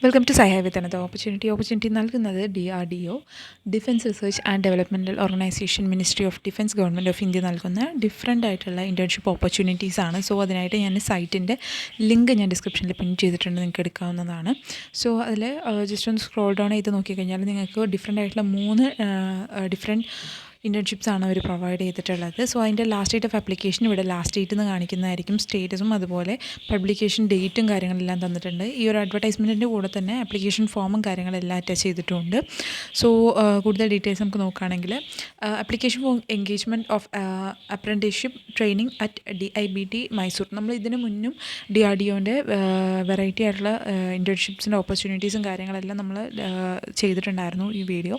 Welcome to സൈ have with opportunity നൽകുന്നത് DRDO defence research and developmental organisation ministry of defence government of India നൽകുന്ന different ആയിട്ടുള്ള internship opportunities ആണ്. So അതിനായിട്ട് ഞാൻ സൈറ്റിൻ്റെ ലിങ്ക് ഞാൻ ഡിസ്ക്രിപ്ഷനിൽ പിൻ ചെയ്തിട്ടുണ്ട്, നിങ്ങൾക്ക് എടുക്കാവുന്നതാണ്. സോ അതിൽ ജസ്റ്റ് ഒന്ന് സ്ക്രോൾ ഡൗൺ ചെയ്ത് നോക്കിക്കഴിഞ്ഞാൽ നിങ്ങൾക്ക് ഡിഫറെൻ്റ് ആയിട്ടുള്ള 3 ഡിഫറെൻറ്റ് ഇൻറ്റേൺഷിപ്സ് ആണ് അവർ പ്രൊവൈഡ് ചെയ്തിട്ടുള്ളത്. സോ അതിൻ്റെ ലാസ്റ്റ് ഡേറ്റ് ഓഫ് ആപ്ലിക്കേഷൻ ഇവിടെ ലാസ്റ്റ് ഡേറ്റ് എന്ന് കാണിക്കുന്നതായിരിക്കും. സ്റ്റേറ്റസും അതുപോലെ പബ്ലിക്കേഷൻ ഡേറ്റും കാര്യങ്ങളെല്ലാം തന്നിട്ടുണ്ട്. ഈ ഒരു അഡ്വർടൈസ്മെൻറ്റിൻ്റെ കൂടെ തന്നെ ആപ്ലിക്കേഷൻ ഫോമും കാര്യങ്ങളെല്ലാം അറ്റാച്ച് ചെയ്തിട്ടുണ്ട്. സോ കൂടുതൽ ഡീറ്റെയിൽസ് നമുക്ക് നോക്കുകയാണെങ്കിൽ application for engagement of apprenticeship training at DIBT Mysore. നമ്മൾ ഇതിന് മുന്നും DRDOൻ്റെ വെറൈറ്റി ആയിട്ടുള്ള ഇൻറ്റേൺഷിപ്സിൻ്റെ ഓപ്പർച്യൂണിറ്റീസും കാര്യങ്ങളെല്ലാം നമ്മൾ ചെയ്തിട്ടുണ്ടായിരുന്നു ഈ വീഡിയോ.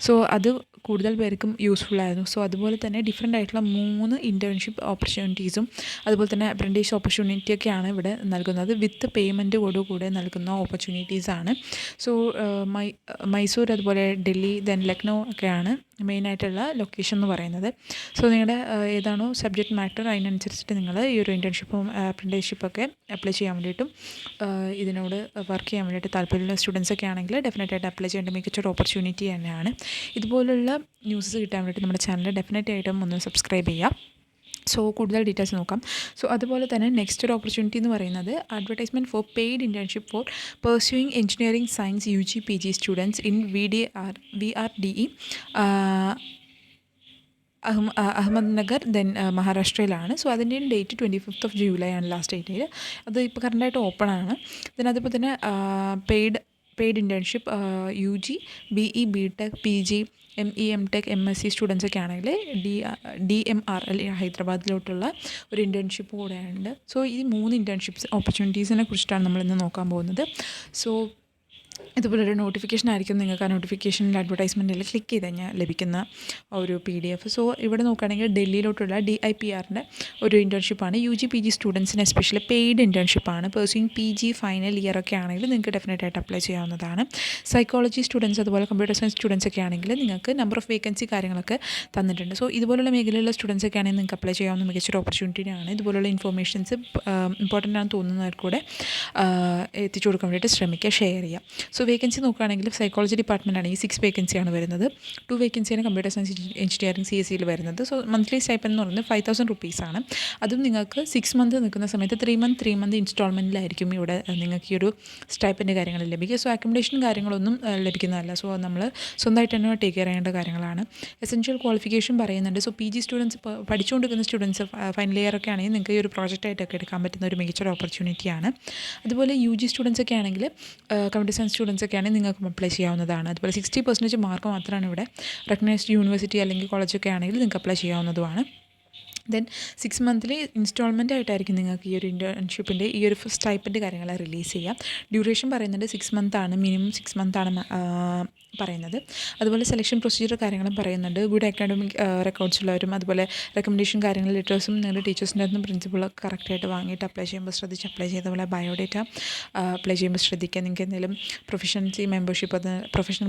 സോ അത് കൂടുതൽ പേർക്കും യൂസ്ഫുൾ ആയിരുന്നു. സോ അതുപോലെ തന്നെ ഡിഫറെൻ്റ് ആയിട്ടുള്ള 3 ഇൻറ്റേൺഷിപ്പ് ഓപ്പർച്യൂണിറ്റീസും അതുപോലെ തന്നെ അപ്രൻറ്റീസ് ഓപ്പർച്യൂണിറ്റിയൊക്കെയാണ് ഇവിടെ നൽകുന്നത്. വിത്ത് പേയ്മെൻറ്റോടുകൂടെ നൽകുന്ന ഓപ്പർച്യൂണിറ്റീസാണ്. സോ മൈസൂർ അതുപോലെ ഡൽഹി ദെൻ ലക്നൗ ഒക്കെയാണ് മെയിനായിട്ടുള്ള ലൊക്കേഷൻ എന്ന് പറയുന്നത്. സോ നിങ്ങളുടെ ഏതാണോ സബ്ജക്റ്റ് മാറ്റർ അതിനനുസരിച്ചിട്ട് നിങ്ങൾ ഈ ഒരു ഇൻറ്റേൺഷിപ്പും അപ്രൻറ്റീസ്ഷിപ്പൊക്കെ അപ്ലൈ ചെയ്യാൻ വേണ്ടിയിട്ടും ഇതിനോട് വർക്ക് ചെയ്യാൻ വേണ്ടിയിട്ട് താല്പര്യമുള്ള സ്റ്റുഡൻസൊക്കെ ആണെങ്കിൽ ഡെഫിനറ്റായിട്ട് അപ്ലൈ ചെയ്യേണ്ട മികച്ചൊരു ഓപ്പർച്യൂണിറ്റി തന്നെയാണ്. ഇതുപോലുള്ള ന്യൂസ് കിട്ടാൻ വേണ്ടിയിട്ട് നമ്മുടെ ചാനൽ ഡെഫിനറ്റായിട്ടും ഒന്ന് സബ്സ്ക്രൈബ് ചെയ്യുക. സോ കൂടുതൽ ഡീറ്റെയിൽസ് നോക്കാം. സോ അതുപോലെ തന്നെ നെക്സ്റ്റ് ഒരു ഓപ്പർച്യൂണിറ്റി എന്ന് പറയുന്നത് advertisement for paid internship for pursuing engineering science UG PG students in VRDE Ahmednagar then മഹാരാഷ്ട്രയിലാണ്. സോ അതിൻ്റെയും ഡേറ്റ് 25th July ആണ് ലാസ്റ്റ് ഡേറ്റ്. അത് ഇപ്പോൾ കറണ്ടായിട്ട് ഓപ്പൺ ആണ്. ദെൻ അതുപോലെ തന്നെ paid internship UG BE B.Tech PG ME M.Tech M.Sc സ്റ്റുഡൻസൊക്കെ ആണെങ്കിൽ DMRL ഹൈദരാബാദിലോട്ടുള്ള ഒരു ഇൻറ്റേൺഷിപ്പ് കൂടെയുണ്ട്. സോ ഈ 3 ഇൻറ്റേൺഷിപ്സ് ഓപ്പർച്യൂണിറ്റീസിനെ കുറിച്ചിട്ടാണ് നമ്മളിന്ന് നോക്കാൻ പോകുന്നത്. സോ ഇതുപോലൊരു നോട്ടിഫിക്കേഷൻ ആയിരിക്കും നിങ്ങൾക്ക് ആ നോട്ടിഫിക്കേഷനിൽ അഡ്വർടൈസ്മെൻറ്റിൽ ക്ലിക്ക് ചെയ്ത് കഴിഞ്ഞാൽ ലഭിക്കുന്ന ഒരു PDF. സോ ഇവിടെ നോക്കുകയാണെങ്കിൽ ഡൽഹിയിലോട്ടുള്ള DIPRൻ്റെ ഒരു ഇൻറ്റേൺഷിപ്പാണ്. UG PG സ്റ്റുഡൻസിന് എസ്പെഷ്യലി പെയ്ഡ് ഇൻറ്റേൺഷിപ്പാണ്. പേഴ്സ്യൂയിങ് PG ഫൈനൽ ഇയർ ഒക്കെ ആണെങ്കിൽ നിങ്ങൾക്ക് ഡെഫിനറ്റായിട്ട് അപ്ലൈ ചെയ്യാവുന്നതാണ്. സൈക്കോളജി സ്റ്റുഡൻസ് അതുപോലെ കമ്പ്യൂട്ടർ സയൻസ് സ്റ്റുഡൻസ് ഒക്കെ ആണെങ്കിൽ നിങ്ങൾക്ക് നമ്പർ ഓഫ് വേക്കൻസി കാര്യങ്ങളൊക്കെ തന്നിട്ടുണ്ട്. സോ ഇതുപോലുള്ള മേഖലയിലുള്ള സ്റ്റുഡൻസ് ഒക്കെ ആണെങ്കിൽ നിങ്ങൾക്ക് അപ്ലൈ ചെയ്യാവുന്ന മികച്ചൊരു ഓപ്പർച്യൂണിറ്റിയാണ്. ഇതുപോലുള്ള ഇൻഫോർമേഷൻസ് ഇമ്പോർട്ടൻ്റ് ആണെന്ന് തോന്നുന്നവർക്കൂടെ എത്തിച്ചു കൊടുക്കാൻ വേണ്ടിയിട്ട് ശ്രമിക്കുക, ഷെയർ ചെയ്യുക. സോ വേക്കൻസി നോക്കുകയാണെങ്കിൽ സൈക്കോളജി ഡിപ്പാർട്ട്മെൻ്റ് ആണെങ്കിൽ 6 വേക്കൻസിയാണ് വരുന്നത്. 2 വേക്കൻസിയാണ് കമ്പ്യൂട്ടർ സയൻസ് എഞ്ചിനീയറിംഗ് CSEയിൽ വരുന്നത്. സോ മന്ത്ലി സ്റ്റൈപ്പൻഡ് എന്ന് പറയുന്നത് 5,000 rupees അതും നിങ്ങൾക്ക് 6 months നിൽക്കുന്ന സമയത്ത് 3 month ഇൻസ്റ്റാൾമെൻറ്റിലായിരിക്കും ഇവിടെ നിങ്ങൾക്ക് ഈ ഒരു സ്റ്റൈപ്പൻഡ് കാര്യങ്ങൾ ലഭിക്കുക. സോ അക്കോമഡേഷൻ കാര്യങ്ങളൊന്നും ലഭിക്കുന്നതല്ല. സോ നമ്മൾ സ്വന്തമായിട്ട് തന്നെ ടേക്ക് കെയർ ചെയ്യേണ്ട കാര്യങ്ങളാണ്. എസെൻഷ്യൽ ക്വാളിഫിക്കേഷൻ പറയുന്നുണ്ട്. സോ PG സ്റ്റുഡൻസ് പഠിച്ചുകൊണ്ടിരിക്കുന്ന സ്റ്റുഡൻസ് ഫൈനൽ ഇയർ ഒക്കെ ആണെങ്കിൽ നിങ്ങൾക്ക് ഈ ഒരു പ്രോജക്റ്റായിട്ടൊക്കെ എടുക്കാൻ പറ്റുന്ന ഒരു മികച്ചൊരു ഓപ്പർച്യൂണിറ്റിയാണ്. അതുപോലെ UG സ്റ്റുഡൻസ് ഒക്കെ ആണെങ്കിൽ കമ്പ്യൂട്ടർ സയൻസ് സ്റ്റുഡൻസ് ഒക്കെ ആണെങ്കിൽ നിങ്ങൾക്ക് അപ്ലൈ ചെയ്യാവുന്നതാണ്. അതുപോലെ 60% മാർക്ക് മാത്രമാണ് ഇവിടെ. റെക്കഗ്നൈസ്ഡ് യൂണിവേഴ്സിറ്റി അല്ലെങ്കിൽ കോളേജൊക്കെ ആണെങ്കിൽ നിങ്ങൾക്ക് അപ്ലൈ ചെയ്യാവുന്നതുമാണ്. ദെൻ 6 monthly ഇൻസ്റ്റാൾമെൻ്റ് ആയിട്ടായിരിക്കും നിങ്ങൾക്ക് ഈ ഒരു ഇൻറ്റേൺഷിപ്പിൻ്റെ ഈ ഒരു സ്റ്റൈപ്പൻഡ് കാര്യങ്ങൾ റിലീസ് ചെയ്യാം. ഡ്യൂറേഷൻ പറയുന്നത് 6 months ആണ്, മിനിമം 6 months ആണ് പറയുന്നത്. അതുപോലെ സെലക്ഷൻ പ്രൊസീജിയർ കാര്യങ്ങളും പറയുന്നുണ്ട്. ഗുഡ് അക്കാഡമിക് റെക്കോർഡ്സ് ഉള്ളവരും അതുപോലെ റെക്കമെൻഡേഷൻ കാര്യങ്ങൾ ലെറ്റേഴ്സും നിങ്ങളുടെ ടീച്ചേഴ്സിൻ്റെ അടുത്തും പ്രിൻസിപ്പൾ കറക്റ്റായിട്ട് വാങ്ങിയിട്ട് അപ്ലൈ ചെയ്യുമ്പോൾ ശ്രദ്ധിച്ച് അപ്ലൈ ചെയ്ത പോലെ ബയോഡേറ്റ അപ്ലൈ ചെയ്യുമ്പോൾ ശ്രദ്ധിക്കുക. നിങ്ങൾക്ക് എന്തെങ്കിലും പ്രൊഫഷണൽ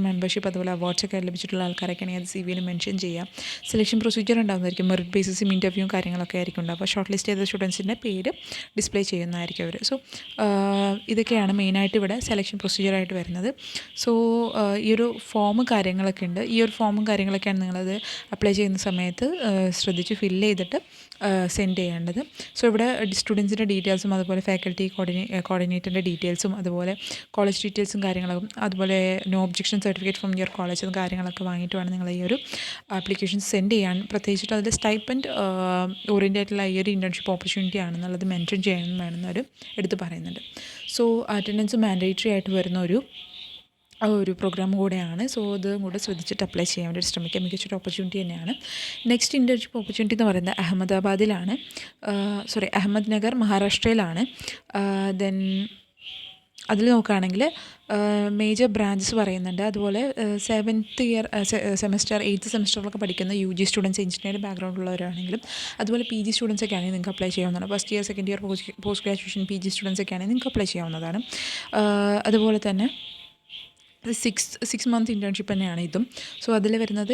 മെമ്പർഷിപ്പ് അതുപോലെ അവാർഡ്സൊക്കെ ലഭിച്ചിട്ടുള്ള ആൾക്കാരൊക്കെ ആണെങ്കിൽ അത് CV മെൻഷൻ ചെയ്യാം. സെലക്ഷൻ പ്രൊസീജിയർ ഉണ്ടാകുന്നതായിരിക്കും. മെറിറ്റ് ബേസിസും ഇൻ്റർവ്യൂ കാര്യങ്ങളൊക്കെ ആയിരിക്കും ഉണ്ടാവും. അപ്പോൾ ഷോർട്ട് ലിസ്റ്റ് ചെയ്ത സ്റ്റുഡൻസിൻ്റെ പേര് ഡിസ്പ്ലേ ചെയ്യുന്നതായിരിക്കും അവർ. സോ ഇതൊക്കെയാണ് മെയിനായിട്ട് ഇവിടെ സെലക്ഷൻ പ്രൊസീജിയറായിട്ട് വരുന്നത്. സോ ഈ ഒരു ഫോം കാര്യങ്ങളൊക്കെ ഉണ്ട്. ഈ ഒരു ഫോമും കാര്യങ്ങളൊക്കെയാണ് നിങ്ങളത് അപ്ലൈ ചെയ്യുന്ന സമയത്ത് ശ്രദ്ധിച്ച് ഫില്ല് ചെയ്തിട്ട് സെൻഡ് ചെയ്യേണ്ടത്. സോ ഇവിടെ സ്റ്റുഡൻസിൻ്റെ ഡീറ്റെയിൽസും അതുപോലെ ഫാക്കൽറ്റി കോർഡിനേറ്ററിൻ്റെ ഡീറ്റെയിൽസും അതുപോലെ കോളേജ് ഡീറ്റെയിൽസും കാര്യങ്ങളും അതുപോലെ no objection certificate from your college കാര്യങ്ങളൊക്കെ വാങ്ങിയിട്ട് വേണം നിങ്ങൾ ഈ ഒരു ആപ്ലിക്കേഷൻ സെൻഡ് ചെയ്യാൻ. പ്രത്യേകിച്ചിട്ട് അതിൽ സ്റ്റൈപ്പൻഡ് ഓറിയൻറ്റേറ്റുള്ള ഈ ഒരു ഇൻറ്റേൺഷിപ്പ് ഓപ്പർച്യൂണിറ്റി ആണെന്നുള്ളത് മെൻഷൻ ചെയ്യണം വേണമെന്നൊരു എടുത്ത് പറയുന്നുണ്ട്. സോ അറ്റൻഡൻസ് മാൻഡേറ്ററി ആയിട്ട് വരുന്ന ഒരു പ്രോഗ്രാം കൂടെയാണ്. സോ അതും കൂടെ ശ്രദ്ധിച്ചിട്ട് അപ്ലൈ ചെയ്യാൻ വേണ്ടി ശ്രമിക്കുക. മികച്ചൊരു ഓപ്പർച്യൂണിറ്റി തന്നെയാണ്. നെക്സ്റ്റ് ഇൻറ്റേൺഷിപ്പ് ഓപ്പർച്യൂണിറ്റി എന്ന് പറയുന്നത് അഹമ്മദ്നഗർ മഹാരാഷ്ട്രയിലാണ്. ദെൻ അതിൽ നോക്കുകയാണെങ്കിൽ മേജർ ബ്രാഞ്ചസ് പറയുന്നുണ്ട്. അതുപോലെ 7th year സെമസ്റ്റർ 8th സെമസ്റ്ററിലൊക്കെ പഠിക്കുന്ന UG സ്റ്റുഡൻസ് എഞ്ചിനീയറിംഗ് ബാക്ക്ഗ്രൗണ്ട് ഉള്ളവരാണെങ്കിലും അതുപോലെ PG സ്റ്റുഡൻസ് ഒക്കെ ആണെങ്കിൽ നിങ്ങൾക്ക് അപ്ലൈ ചെയ്യാവുന്നതാണ്. First year second year post graduation PG students ഒക്കെ ആണെങ്കിൽ നിങ്ങൾക്ക് അപ്ലൈ ചെയ്യാവുന്നതാണ്. അതുപോലെ തന്നെ 6 month ഇൻറ്റേൺഷിപ്പ് തന്നെയാണ് ഇതും. സോ അതിൽ വരുന്നത്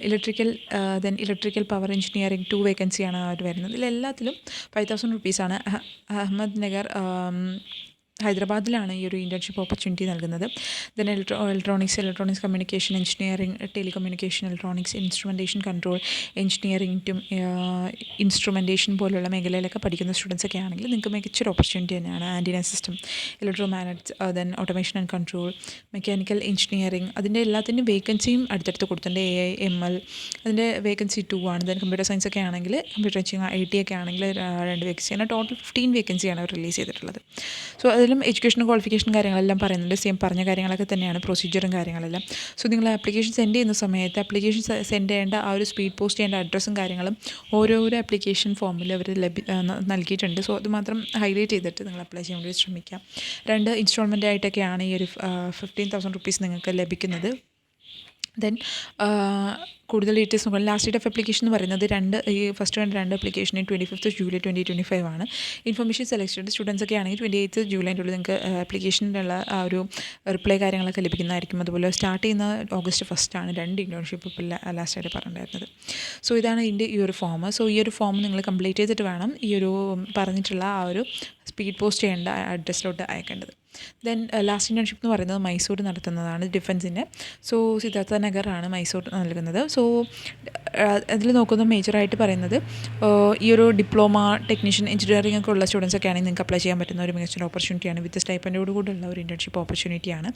ഇലക്ട്രിക്കൽ പവർ എഞ്ചിനീയറിംഗ് 2 വേക്കൻസിയാണ് അവർ വരുന്നത്. ഇതിലെല്ലാത്തിലും 5,000 rupees അഹമ്മദ്നഗർ ഹൈദരാബാദിലാണ് ഈ ഒരു ഇൻറ്റേൺഷിപ്പ് ഓപ്പർച്യൂണിറ്റി നൽകുന്നത്. Then electronics communication engineering, telecommunication, electronics, instrumentation control, engineering instrumentation പോലുള്ള മേഖലയിലൊക്കെ പഠിക്കുന്ന സ്റ്റുഡൻസൊക്കെ ആണെങ്കിൽ നിങ്ങൾക്ക് മികച്ചൊരു ഓപ്പർച്യൂണിറ്റി തന്നെയാണ്. Antenna system, electromagnets, then automation and control, mechanical engineering, അതിൻ്റെ എല്ലാത്തിൻ്റെയും വേക്കൻസിയും അടുത്തടുത്ത് കൊടുത്തിട്ടുണ്ട്. AI, ML അതിൻ്റെ വേക്കൻസി 2 ആണ്. ദെൻ കമ്പ്യൂട്ടർ സയൻസ് ഒക്കെ ആണെങ്കിൽ കമ്പ്യൂട്ടർ എഞ്ചിനീയറിംഗ്, IT ഒക്കെ ആണെങ്കിൽ 2 വേക്കൻസിയാണ്. ടോട്ടൽ 15 വേക്കൻസിയാണ് അവർ റിലീസ് ചെയ്തിട്ടുള്ളത്. സോ അതിലും എഡ്യൂക്കേഷൻ ക്വാളിഫിക്കേഷൻ കാര്യങ്ങളെല്ലാം പറയുന്നുണ്ട്. സെയിം പറഞ്ഞ കാര്യങ്ങളൊക്കെ തന്നെയാണ് പ്രൊസീജിയറും കാര്യങ്ങളെല്ലാം. സോ നിങ്ങൾ ആപ്ലിക്കേഷൻ സെൻഡ് ചെയ്യുന്ന സമയത്ത് ആപ്ലിക്കേഷൻ സെൻഡ് ചെയ്യേണ്ട ആ ഒരു സ്പീഡ് പോസ്റ്റ് ചെയ്യേണ്ട അഡ്രസ്സും കാര്യങ്ങളും ഓരോരോ ആപ്ലിക്കേഷൻ ഫോമിൽ അവർ നൽകിയിട്ടുണ്ട്. സോ അത് മാത്രം ഹൈലൈറ്റ് ചെയ്തിട്ട് നിങ്ങൾ അപ്ലൈ ചെയ്യാൻ വേണ്ടി ശ്രമിക്കാം. 2 ഇൻസ്റ്റാൾമെൻ്റ് ആയിട്ടൊക്കെയാണ് ഈ ഒരു 15,000 റുപ്പീസ് നിങ്ങൾക്ക് ലഭിക്കുന്നത്. ദെൻ കൂടുതൽ ഡീറ്റെയിൽസ് നോക്കാം. ലാസ്റ്റ് ഡേറ്റ് ഓഫ് ആപ്ലിക്കേഷൻ എന്ന് പറയുന്നത് ഫസ്റ്റ് 2 ആപ്ലിക്കേഷന് 25th July 2025 ആണ്. ഇൻഫർമേഷൻ സെലക്റ്റഡ് സ്റ്റുഡൻസ് ഒക്കെ ആണെങ്കിൽ 28th July ഉള്ളിൽ നിങ്ങൾക്ക് ആപ്ലിക്കേഷനിലുള്ള ആ ഒരു റിപ്ലൈ കാര്യങ്ങളൊക്കെ ലഭിക്കുന്നതായിരിക്കും. അതുപോലെ സ്റ്റാർട്ട് ചെയ്യുന്ന August 1 ആണ്. 2 ഇൻറ്റേൺഷിപ്പ് ഇപ്പോൾ ലാസ്റ്റായിട്ട് പറഞ്ഞിട്ടുണ്ടായിരുന്നത്. സോ ഇതാണ് ഇതിൻ്റെ ഈ ഒരു ഫോം. സോ ഈ ഒരു ഫോം നിങ്ങൾ കംപ്ലീറ്റ് ചെയ്തിട്ട് വേണം ഈ ഒരു പറഞ്ഞിട്ടുള്ള ആ ഒരു സ്പീഡ് പോസ്റ്റ് ചെയ്യേണ്ട അഡ്രസ്സിലോട്ട് അയക്കേണ്ടത്. ദെൻ ലാസ്റ്റ് ഇൻറ്റേൺഷിപ്പ് എന്ന് പറയുന്നത് മൈസൂർ നടത്തുന്നതാണ്, ഡിഫൻസിൻ്റെ. സോ സിദ്ധാർത്ഥ നഗറാണ് മൈസൂർ നൽകുന്നത്. സോ അതിൽ നോക്കുന്ന മേജറായിട്ട് പറയുന്നത് ഈ ഒരു ഡിപ്ലോമ, ടെക്നീഷ്യൻ, എഞ്ചിനീയറിംഗ് ഒക്കെ ഉള്ള സ്റ്റുഡൻസ് ഒക്കെ ആണെങ്കിൽ നിങ്ങൾക്ക് അപ്ലൈ ചെയ്യാൻ പറ്റുന്ന ഒരു മികച്ചൊരു ഓപ്പർച്യൂണിറ്റിയാണ്. വിത്ത് സ്റ്റൈപ്പൻഡോട് കൂടെയുള്ള ഒരു ഇൻറ്റേൺഷിപ്പ് ഓപ്പർച്യൂണിറ്റിയാണ്.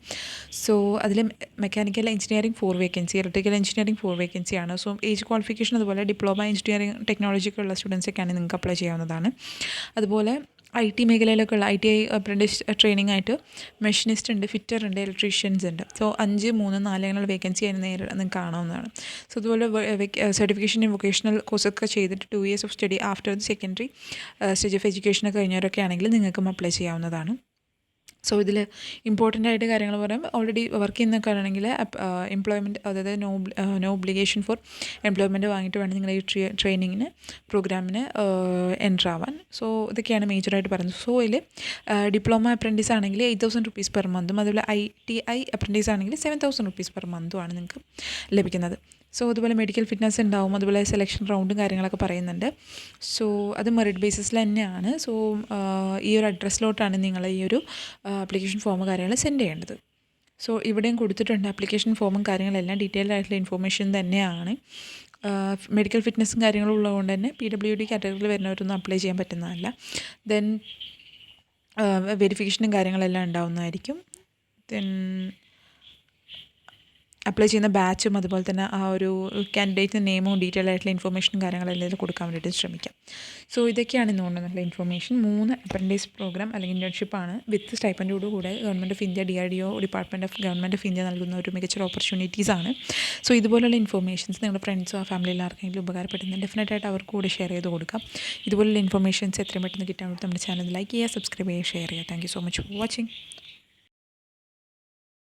സോ അതിൽ mechanical engineering 4 vacancy, electrical engineering 4 വേക്കൻസിയാണ്. സോ ഏജ് ക്വാളിഫിക്കേഷൻ അതുപോലെ ഡിപ്ലോമ, എഞ്ചിനീയറിംഗ്, ടെക്നോളജി ഒക്കെ ഉള്ള സ്റ്റുഡൻസ് ഒക്കെ ആണെങ്കിൽ നിങ്ങൾക്ക് അപ്ലൈ ചെയ്യാവുന്നതാണ്. അതുപോലെ IT മേഖലയിലൊക്കെ ഉള്ള ITI അപ്രൻറ്റീസ് ട്രെയിനിങ് ആയിട്ട് മെഷീനിസ്റ്റ് ഉണ്ട്, ഫിറ്റർ ഉണ്ട്, ഇലക്ട്രീഷ്യൻസ് ഉണ്ട്. സോ 5, 3, 4 അങ്ങനെയുള്ള വേക്കൻസി അതിന് നിങ്ങൾക്ക് കാണാവുന്നതാണ്. സോ അതുപോലെ സർട്ടിഫിക്കേഷൻ ഇൻ വൊക്കേഷണൽ കോഴ്സൊക്കെ ചെയ്തിട്ട് 2 years of study after the secondary stage of എഡ്യൂക്കേഷനൊക്കെ കഴിഞ്ഞവരൊക്കെ ആണെങ്കിൽ നിങ്ങൾക്കും അപ്ലൈ ചെയ്യാവുന്നതാണ്. സോ ഇതിൽ ഇമ്പോർട്ടൻ്റ് ആയിട്ട് കാര്യങ്ങൾ പറയുമ്പോൾ ഓൾറെഡി വർക്ക് ചെയ്യുന്നൊക്കെ ആണെങ്കിൽ എംപ്ലോയ്മെൻറ്റ്, അതായത് നോ ഒബ്ലിഗേഷൻ ഫോർ എംപ്ലോയ്മെൻറ്റ് വാങ്ങിയിട്ട് വേണം നിങ്ങൾ ഈ ട്രെയിനിങ്ങിന് പ്രോഗ്രാമിന് എൻ്റർ ആവാൻ. സോ ഇതൊക്കെയാണ് മേജറായിട്ട് പറയുന്നത്. സോ ഇതിൽ ഡിപ്ലോമ അപ്രൻറ്റീസ് ആണെങ്കിൽ 8,000 റുപ്പീസ് പെർ മന്തും, അതുപോലെ ITI അപ്രൻറ്റീസ് ആണെങ്കിൽ 7,000 റുപ്പീസ് പെർ മന്തുമാണ് നിങ്ങൾക്ക് ലഭിക്കുന്നത്. സോ അതുപോലെ മെഡിക്കൽ ഫിറ്റ്നസ് ഉണ്ടാവും, അതുപോലെ സെലക്ഷൻ റൗണ്ടും കാര്യങ്ങളൊക്കെ പറയുന്നുണ്ട്. സോ അത് മെറിറ്റ് ബേസിസിൽ തന്നെയാണ്. സോ ഈ ഒരു അഡ്രസ്സിലോട്ടാണ് നിങ്ങൾ ഈ ഒരു ആപ്ലിക്കേഷൻ ഫോം കാര്യങ്ങൾ സെൻഡ് ചെയ്യേണ്ടത്. സോ ഇവിടെയും കൊടുത്തിട്ടുണ്ട് ആപ്ലിക്കേഷൻ ഫോമും കാര്യങ്ങളെല്ലാം ഡീറ്റെയിൽഡ് ആയിട്ടുള്ള ഇൻഫോർമേഷൻ തന്നെയാണ്. മെഡിക്കൽ ഫിറ്റ്നസ്സും കാര്യങ്ങളും ഉള്ളതുകൊണ്ട് തന്നെ PWD കാറ്റഗറിയിൽ വരുന്നവരൊന്നും അപ്ലൈ ചെയ്യാൻ പറ്റുന്നതല്ല. ദെൻ വെരിഫിക്കേഷനും കാര്യങ്ങളെല്ലാം ഉണ്ടാവുന്നതായിരിക്കും. ദെൻ അപ്ലൈ ചെയ്യുന്ന ബാച്ചും അതുപോലെ തന്നെ ആ ഒരു കാൻഡിഡേറ്റിൻ്റെ നെയിമും ഡീറ്റെയിൽ ആയിട്ടുള്ള ഇൻഫർമേഷനും കാര്യങ്ങളെല്ലാം ഇതിൽ കൊടുക്കാൻ വേണ്ടിയിട്ട് ശ്രമിക്കാം. സോ ഇതൊക്കെയാണ് ഇന്ന് കൊണ്ടുവന്നിട്ടുള്ള ഇൻഫർമേഷൻ. 3 അപ്രൻറ്റീസ് പ്രോഗ്രാം അല്ലെങ്കിൽ ഇൻറ്റേൺഷിപ്പാണ് വിത്ത് സ്റ്റൈപ്പൻഡോട് കൂടെ government of India, DRDO department of government of India നൽകുന്ന ഒരു മികച്ചൊരു ഓപ്പർച്യൂണിറ്റീസാണ്. സോ ഇതുപോലുള്ള ഇൻഫർമേഷൻസ് നിങ്ങളുടെ ഫ്രണ്ട്സോ ഫാമിലിയിൽ ആർക്കെങ്കിലും ഉപകാരപ്പെടുന്നത് ഡെഫിനറ്റായിട്ട് അവർക്ക് കൂടി ഷെയർ ചെയ്ത് കൊടുക്കാം. ഇതുപോലുള്ള ഇൻഫർമേഷൻസ് എത്രയും പെട്ടെന്ന് കിട്ടാൻ വേണ്ടി നമ്മുടെ ചാനൽ ലൈക്ക് ചെയ്യുക, സബ്സ്ക്രൈബ് ചെയ്യുക, ഷെയർ ചെയ്യുക. Thank you so much for watching.